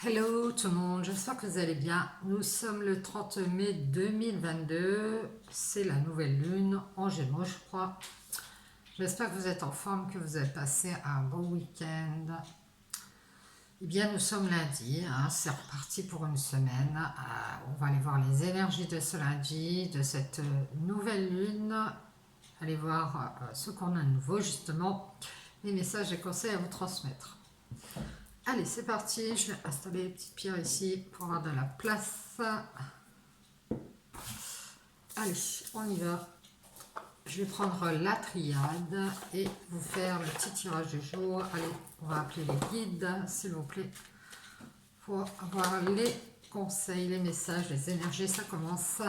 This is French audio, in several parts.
Hello tout le monde, j'espère que vous allez bien. Nous sommes le 30 mai 2022, c'est la nouvelle lune en Gémeaux je crois. J'espère que vous êtes en forme, que vous avez passé un bon week-end. Eh bien nous sommes lundi, c'est reparti pour une semaine. On va aller voir les énergies de ce lundi, de cette nouvelle lune. Allez voir ce qu'on a de nouveau justement, les messages et conseils à vous transmettre. Allez, c'est parti, je vais installer les petites pierres ici pour avoir de la place. Allez, on y va. Je vais prendre la triade et vous faire le petit tirage du jour. Allez, on va appeler les guides, s'il vous plaît, pour avoir les conseils, les messages, les énergies. Ça commence.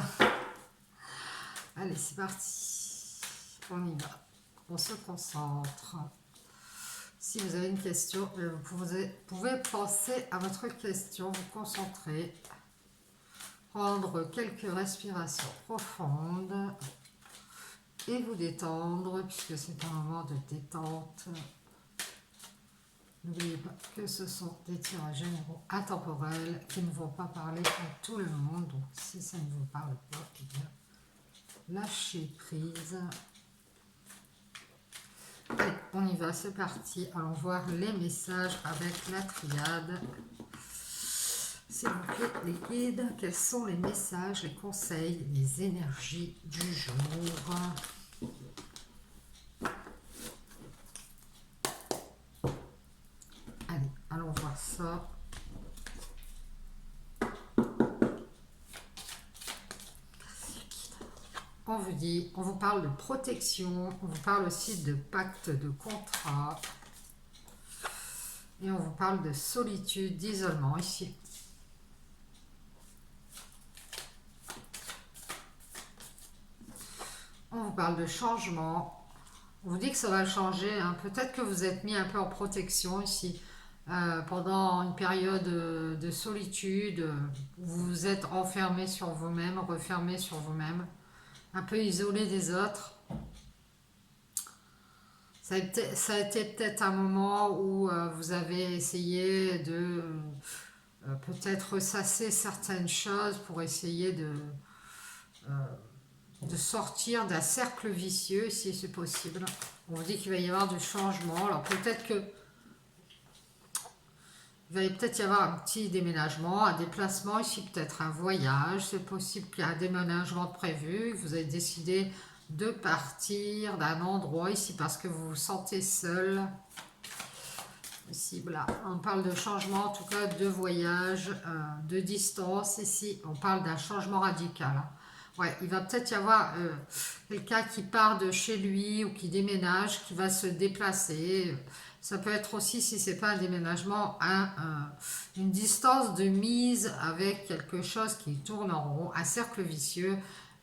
Allez, c'est parti. On y va. On se concentre. Si vous avez une question, vous pouvez penser à votre question, vous concentrer, prendre quelques respirations profondes et vous détendre, puisque c'est un moment de détente. N'oubliez pas que ce sont des tirages généraux intemporels qui ne vont pas parler à tout le monde. Donc si ça ne vous parle pas, eh bien, lâchez prise. Allez, on y va, c'est parti. Allons voir les messages avec la triade. S'il vous plaît, les guides, quels sont les messages, les conseils, les énergies du jour? Allez, allons voir ça. On vous dit, on vous parle de protection, on vous parle aussi de pacte, de contrat. Et on vous parle de solitude, d'isolement ici. On vous parle de changement. On vous dit que ça va changer. Peut-être que vous êtes mis un peu en protection ici. Pendant une période de solitude, vous vous êtes enfermé sur vous-même, refermé sur vous-même, un peu isolé des autres. Ça a été peut-être un moment où vous avez essayé de peut-être ressasser certaines choses pour essayer de sortir d'un cercle vicieux, si c'est possible. On vous dit qu'il va y avoir du changement. Alors peut-être que il va peut-être y avoir un petit déménagement, un déplacement ici, peut-être un voyage. C'est possible qu'il y ait un déménagement prévu. Vous avez décidé de partir d'un endroit ici parce que vous vous sentez seul. Ici, voilà. On parle de changement, en tout cas de voyage, de distance. Ici, on parle d'un changement radical. Ouais, il va peut-être y avoir quelqu'un qui part de chez lui ou qui déménage, qui va se déplacer. Ça peut être aussi, si c'est pas un déménagement, une distance de mise avec quelque chose qui tourne en rond, un cercle vicieux,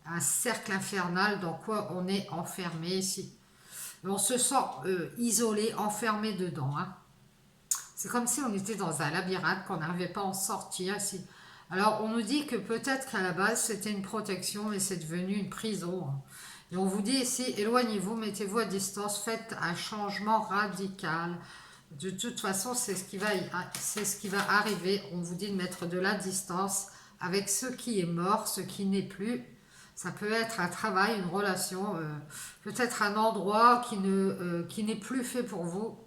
un cercle infernal dans quoi on est enfermé ici. Et on se sent isolé, enfermé dedans. C'est comme si on était dans un labyrinthe, qu'on n'arrivait pas à en sortir ici. Alors on nous dit que peut-être qu'à la base c'était une protection, mais c'est devenu une prison. Et on vous dit ici, éloignez-vous, mettez-vous à distance, faites un changement radical. De toute façon, c'est ce qui va arriver. On vous dit de mettre de la distance avec ce qui est mort, ce qui n'est plus. Ça peut être un travail, une relation, peut-être un endroit qui n'est plus fait pour vous.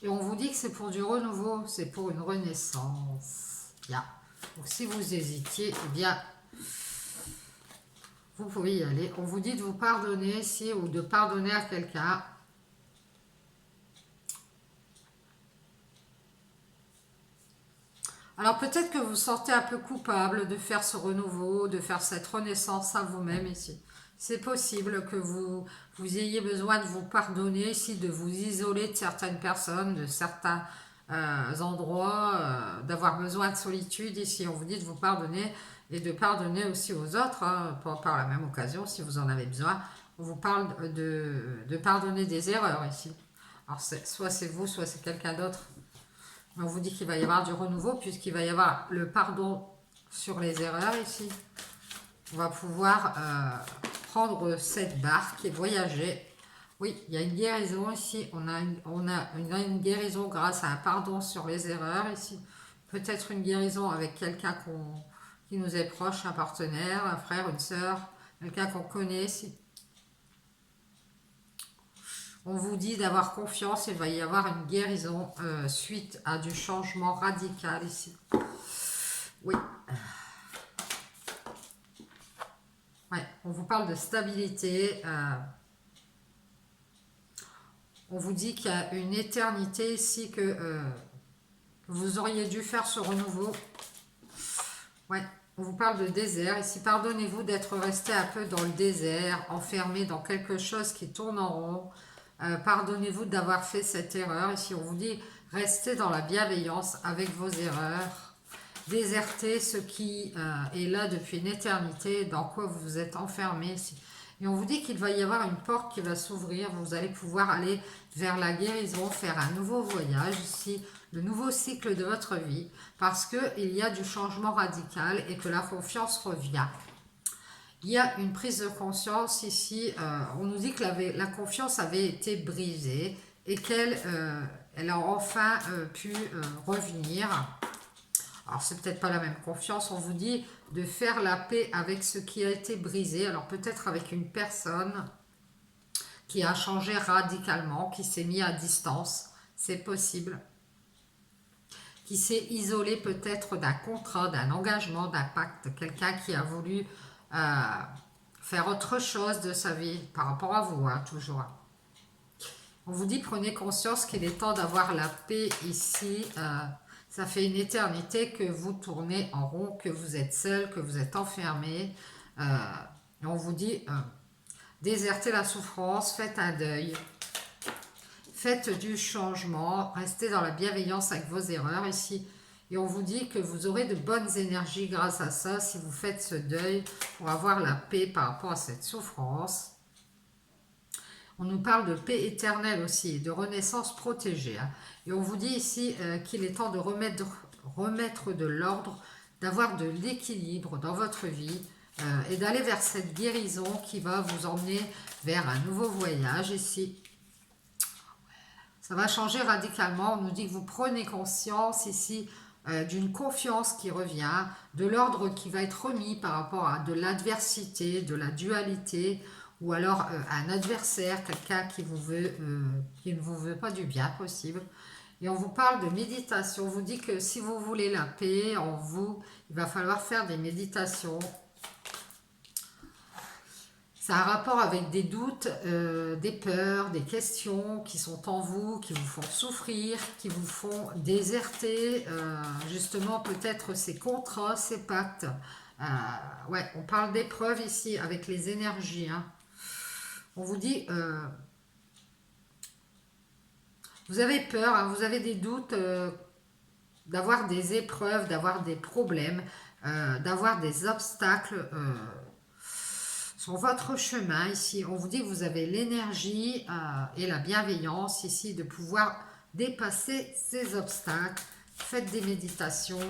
Et on vous dit que c'est pour du renouveau, c'est pour une renaissance. Bien. Donc si vous hésitiez, eh bien, vous pouvez y aller. On vous dit de vous pardonner ici ou de pardonner à quelqu'un. Alors peut-être que vous vous sentez un peu coupable de faire ce renouveau, de faire cette renaissance à vous-même ici. C'est possible que vous ayez besoin de vous pardonner ici, de vous isoler de certaines personnes, de certains endroits, d'avoir besoin de solitude ici. On vous dit de vous pardonner et de pardonner aussi aux autres, par la même occasion, si vous en avez besoin. On vous parle de pardonner des erreurs ici. Alors soit c'est vous, soit c'est quelqu'un d'autre. On vous dit qu'il va y avoir du renouveau puisqu'il va y avoir le pardon sur les erreurs ici. On va pouvoir prendre cette barque et voyager. Oui, il y a une guérison ici. On a une guérison grâce à un pardon sur les erreurs ici. peut-être une guérison avec quelqu'un qui nous est proche, un partenaire, un frère, une sœur, quelqu'un qu'on connaît. Si on vous dit d'avoir confiance, il va y avoir une guérison suite à du changement radical ici. Oui. Ouais, on vous parle de stabilité. On vous dit qu'il y a une éternité ici que vous auriez dû faire ce renouveau. Ouais, on vous parle de désert. Ici, pardonnez-vous d'être resté un peu dans le désert, enfermé dans quelque chose qui tourne en rond. Pardonnez-vous d'avoir fait cette erreur. Ici, on vous dit, restez dans la bienveillance avec vos erreurs. Désertez ce qui est là depuis une éternité, dans quoi vous vous êtes enfermé. Et on vous dit qu'il va y avoir une porte qui va s'ouvrir. Vous allez pouvoir aller vers la guérison, faire un nouveau voyage ici, le nouveau cycle de votre vie, parce qu'il y a du changement radical et que la confiance revient. Il y a une prise de conscience ici. On nous dit que la confiance avait été brisée et qu'elle elle a enfin pu revenir. Alors, c'est peut-être pas la même confiance. On vous dit de faire la paix avec ce qui a été brisé. Alors, peut-être avec une personne qui a changé radicalement, qui s'est mis à distance. C'est possible. Qui s'est isolé peut-être d'un contrat, d'un engagement, d'un pacte. Quelqu'un qui a voulu faire autre chose de sa vie par rapport à vous, hein, toujours. On vous dit, prenez conscience qu'il est temps d'avoir la paix ici. Ça fait une éternité que vous tournez en rond, que vous êtes seul, que vous êtes enfermé. On vous dit, désertez la souffrance, faites un deuil. Faites du changement, restez dans la bienveillance avec vos erreurs ici. Et on vous dit que vous aurez de bonnes énergies grâce à ça, si vous faites ce deuil, pour avoir la paix par rapport à cette souffrance. On nous parle de paix éternelle aussi, de renaissance protégée. Hein. Et on vous dit ici qu'il est temps de remettre de l'ordre, d'avoir de l'équilibre dans votre vie et d'aller vers cette guérison qui va vous emmener vers un nouveau voyage ici. Ça va changer radicalement. On nous dit que vous prenez conscience ici d'une confiance qui revient, de l'ordre qui va être remis par rapport à de l'adversité, de la dualité, ou alors un adversaire, quelqu'un qui ne vous veut pas du bien possible. Et on vous parle de méditation. On vous dit que si vous voulez la paix en vous, il va falloir faire des méditations. Ça a un rapport avec des doutes, des peurs, des questions qui sont en vous, qui vous font souffrir, qui vous font déserter, justement peut-être ces contrats, ces pactes. Ouais, on parle d'épreuves ici avec les énergies. Hein. On vous dit, vous avez peur, hein, vous avez des doutes d'avoir des épreuves, d'avoir des problèmes, d'avoir des obstacles sur votre chemin ici. On vous dit que vous avez l'énergie et la bienveillance ici de pouvoir dépasser ces obstacles. Faites des méditations,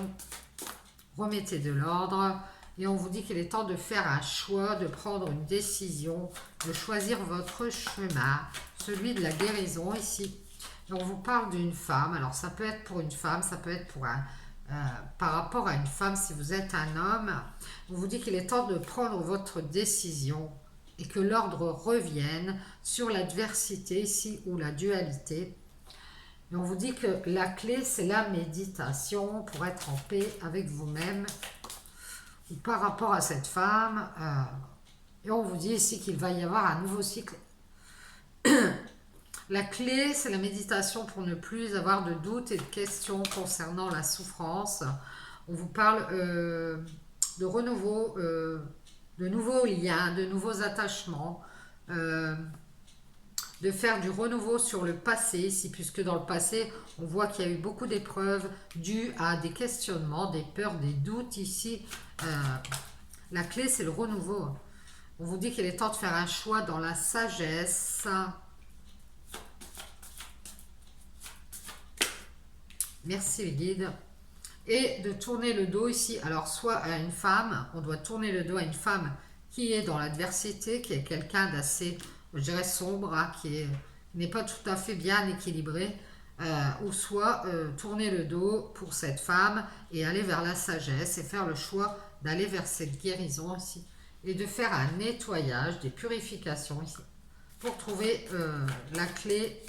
remettez de l'ordre. Et on vous dit qu'il est temps de faire un choix, de prendre une décision, de choisir votre chemin, celui de la guérison ici. Et on vous parle d'une femme. Alors ça peut être pour une femme, ça peut être pour par rapport à une femme si vous êtes un homme. On vous dit qu'il est temps de prendre votre décision et que l'ordre revienne sur l'adversité ici ou la dualité. Et on vous dit que la clé c'est la méditation pour être en paix avec vous-même. Par rapport à cette femme, et on vous dit ici qu'il va y avoir un nouveau cycle. La clé, c'est la méditation pour ne plus avoir de doutes et de questions concernant la souffrance. On vous parle de renouveau, de nouveaux liens, de nouveaux attachements, de faire du renouveau sur le passé ici, puisque dans le passé, on voit qu'il y a eu beaucoup d'épreuves dues à des questionnements, des peurs, des doutes ici. La clé, c'est le renouveau. On vous dit qu'il est temps de faire un choix dans la sagesse. Merci les guides. Et de tourner le dos ici. Alors, soit à une femme, on doit tourner le dos à une femme qui est dans l'adversité, qui est quelqu'un d'assez, je dirais, sombre, hein, qui n'est pas tout à fait bien équilibré. ou soit tourner le dos pour cette femme et aller vers la sagesse et faire le choix d'aller vers cette guérison ici et de faire un nettoyage, des purifications ici pour trouver la clé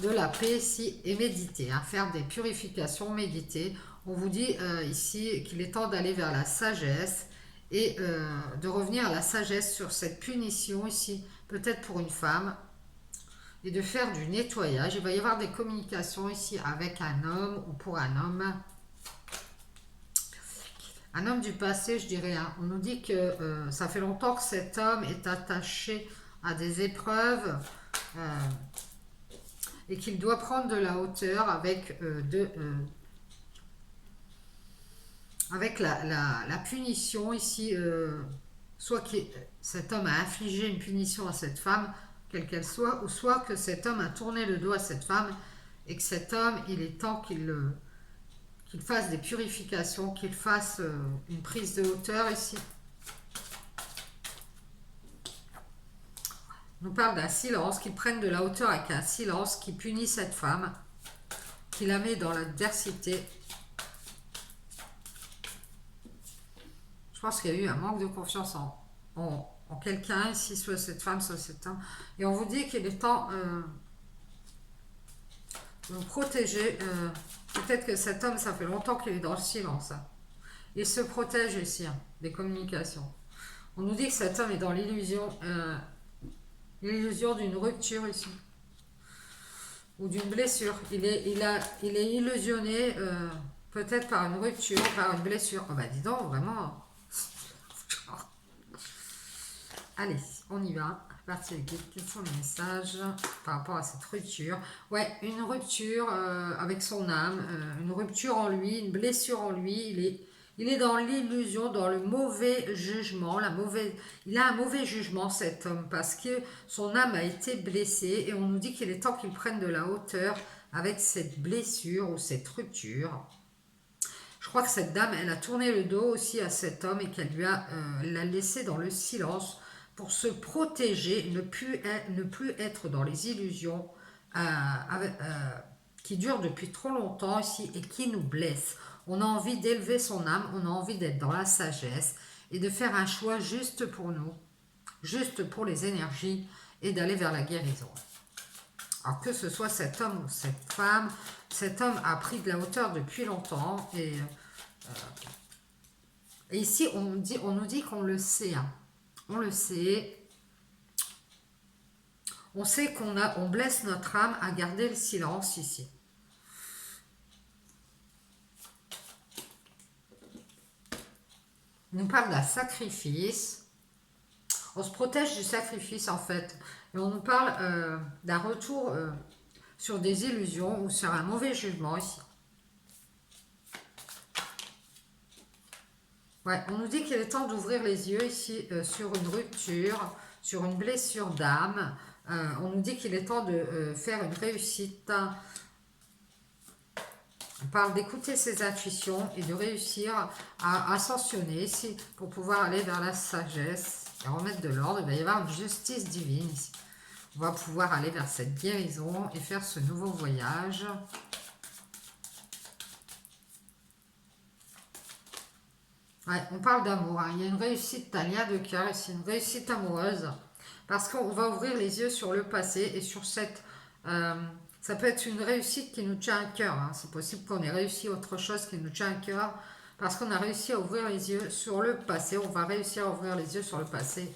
de la paix ici et méditer, hein, faire des purifications, méditer. On vous dit ici qu'il est temps d'aller vers la sagesse et de revenir à la sagesse sur cette punition ici, peut-être pour une femme, et de faire du nettoyage. Il va y avoir des communications ici avec un homme ou pour un homme. Un homme du passé, je dirais. Hein. On nous dit que ça fait longtemps que cet homme est attaché à des épreuves et qu'il doit prendre de la hauteur avec, avec la punition ici. Soit que cet homme a infligé une punition à cette femme, quelle qu'elle soit, ou soit que cet homme a tourné le dos à cette femme et que cet homme, il est temps qu'il fasse des purifications, qu'il fasse une prise de hauteur ici. On nous parle d'un silence, qu'il prenne de la hauteur avec un silence qui punit cette femme, qui la met dans l'adversité. Je pense qu'il y a eu un manque de confiance en quelqu'un, ici, soit cette femme, soit cet homme. Et on vous dit qu'il est temps de vous protéger. Peut-être que cet homme, ça fait longtemps qu'il est dans le silence. Hein. Il se protège ici, hein, des communications. On nous dit que cet homme est dans l'illusion d'une rupture ici. Ou d'une blessure. Il est illusionné peut-être par une rupture, par une blessure. Oh bah dis donc, vraiment. Allez, on y va. Partie équipe, quels sont les messages par rapport à cette rupture? Ouais, une rupture avec son âme, une rupture en lui, une blessure en lui. Il est dans l'illusion, dans le mauvais jugement. Il a un mauvais jugement, cet homme, parce que son âme a été blessée et on nous dit qu'il est temps qu'il prenne de la hauteur avec cette blessure ou cette rupture. Je crois que cette dame, elle a tourné le dos aussi à cet homme et qu'elle l'a laissé dans le silence pour se protéger, ne plus être dans les illusions qui durent depuis trop longtemps ici et qui nous blessent. On a envie d'élever son âme, on a envie d'être dans la sagesse et de faire un choix juste pour nous, juste pour les énergies et d'aller vers la guérison. Alors que ce soit cet homme ou cette femme, cet homme a pris de la hauteur depuis longtemps et ici on nous dit qu'on le sait. Hein. On le sait. On sait on blesse notre âme à garder le silence ici. On nous parle d'un sacrifice. On se protège du sacrifice en fait. Et on nous parle d'un retour sur des illusions ou sur un mauvais jugement ici. Ouais, on nous dit qu'il est temps d'ouvrir les yeux ici sur une rupture, sur une blessure d'âme. On nous dit qu'il est temps de faire une réussite. On parle d'écouter ses intuitions et de réussir à ascensionner ici pour pouvoir aller vers la sagesse et remettre de l'ordre. Il va y avoir une justice divine ici. On va pouvoir aller vers cette guérison et faire ce nouveau voyage. Ouais, on parle d'amour. Hein. Il y a une réussite, un lien de cœur ici, une réussite amoureuse. Parce qu'on va ouvrir les yeux sur le passé et sur cette... ça peut être une réussite qui nous tient à cœur. Hein. C'est possible qu'on ait réussi autre chose qui nous tient à cœur. Parce qu'on a réussi à ouvrir les yeux sur le passé. On va réussir à ouvrir les yeux sur le passé.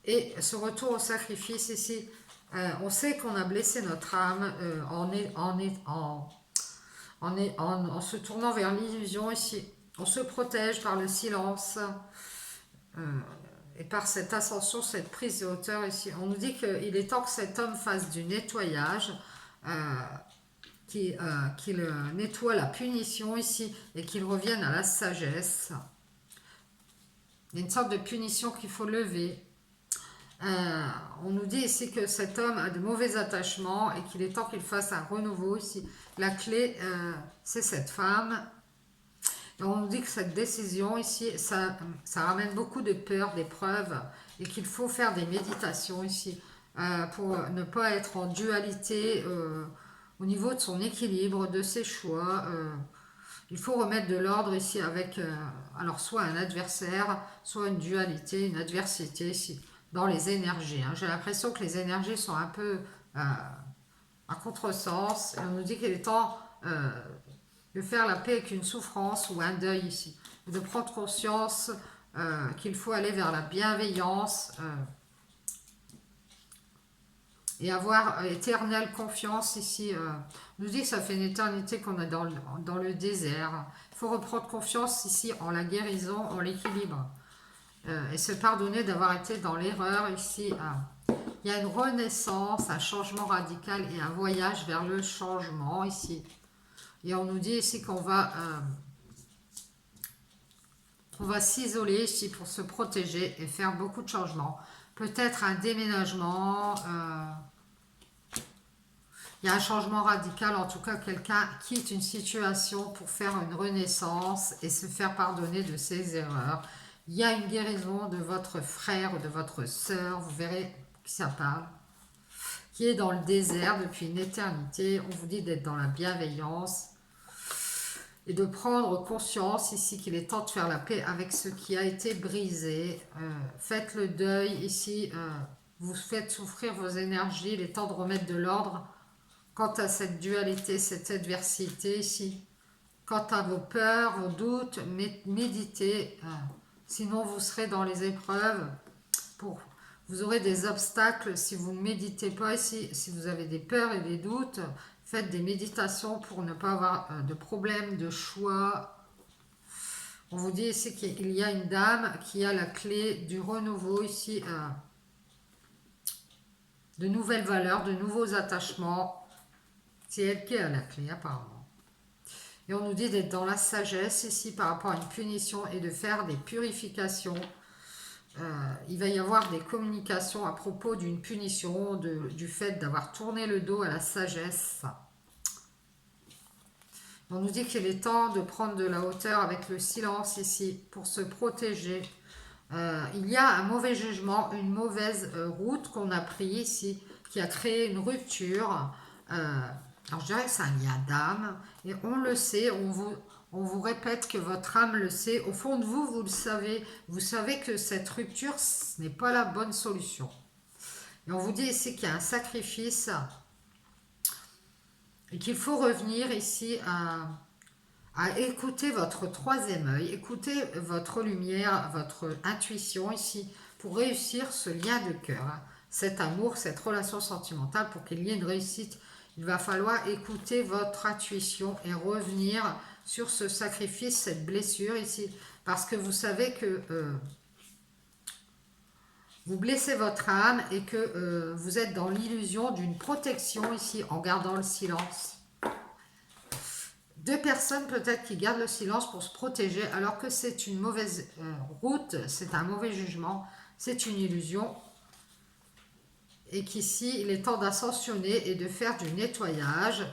Et ce retour au sacrifice ici, on sait qu'on a blessé notre âme en se tournant vers l'illusion ici. On se protège par le silence et par cette ascension, cette prise de hauteur ici. On nous dit qu'il est temps que cet homme fasse du nettoyage, qu'il nettoie la punition ici et qu'il revienne à la sagesse. Il y a une sorte de punition qu'il faut lever. On nous dit ici que cet homme a de mauvais attachements et qu'il est temps qu'il fasse un renouveau ici. La clé, c'est cette femme. Et on nous dit que cette décision ici, ça ramène beaucoup de peur, d'épreuves, et qu'il faut faire des méditations ici pour ne pas être en dualité au niveau de son équilibre, de ses choix. Il faut remettre de l'ordre ici avec, alors soit un adversaire, soit une dualité, une adversité ici, dans les énergies. Hein. J'ai l'impression que les énergies sont un peu à contresens. Et on nous dit qu'il est temps de faire la paix avec une souffrance ou un deuil ici. De prendre conscience qu'il faut aller vers la bienveillance et avoir éternelle confiance ici. On nous dit que ça fait une éternité qu'on est dans le désert. Il faut reprendre confiance ici en la guérison, en l'équilibre. Et se pardonner d'avoir été dans l'erreur ici. Il y a une renaissance, un changement radical et un voyage vers le changement ici. Et on nous dit ici qu'on va s'isoler ici pour se protéger et faire beaucoup de changements. Peut-être un déménagement. Il y a un changement radical, en tout cas quelqu'un quitte une situation pour faire une renaissance et se faire pardonner de ses erreurs. Il y a une guérison de votre frère ou de votre sœur, vous verrez qui ça parle, qui est dans le désert depuis une éternité. On vous dit d'être dans la bienveillance et de prendre conscience ici qu'il est temps de faire la paix avec ce qui a été brisé. Faites le deuil ici, vous faites souffrir vos énergies, il est temps de remettre de l'ordre quant à cette dualité, cette adversité ici. Quant à vos peurs, vos doutes, méditez, sinon vous serez dans les épreuves. Vous aurez des obstacles si vous ne méditez pas ici, si vous avez des peurs et des doutes. Faites des méditations pour ne pas avoir de problème de choix. On vous dit ici qu'il y a une dame qui a la clé du renouveau ici, de nouvelles valeurs, de nouveaux attachements. C'est elle qui a la clé apparemment. Et on nous dit d'être dans la sagesse ici par rapport à une punition et de faire des purifications. Il va y avoir des communications à propos d'une punition, du fait d'avoir tourné le dos à la sagesse. On nous dit qu'il est temps de prendre de la hauteur avec le silence ici pour se protéger. Il y a un mauvais jugement, une mauvaise route qu'on a pris ici, qui a créé une rupture. Alors je dirais que c'est un lien d'âme, et on le sait, on vous répète que votre âme le sait. Au fond de vous, vous le savez. Vous savez que cette rupture, ce n'est pas la bonne solution. Et on vous dit ici qu'il y a un sacrifice et qu'il faut revenir ici à écouter votre troisième œil, écouter votre lumière, votre intuition ici, pour réussir ce lien de cœur, hein. Cet amour, cette relation sentimentale, pour qu'il y ait une réussite, il va falloir écouter votre intuition et revenir sur ce sacrifice, cette blessure ici, parce que vous savez que vous blessez votre âme et que vous êtes dans l'illusion d'une protection ici en gardant le silence. Deux personnes peut-être qui gardent le silence pour se protéger alors que c'est une mauvaise route, c'est un mauvais jugement, c'est une illusion. Et qu'ici, il est temps d'ascensionner et de faire du nettoyage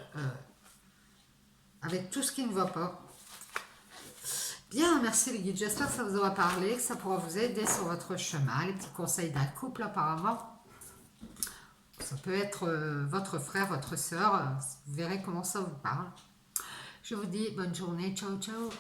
avec tout ce qui ne va pas. Bien, merci les guides. J'espère que ça vous aura parlé, que ça pourra vous aider sur votre chemin. Les petits conseils d'un couple apparemment. Ça peut être votre frère, votre soeur. Vous verrez comment ça vous parle. Je vous dis bonne journée. Ciao, ciao.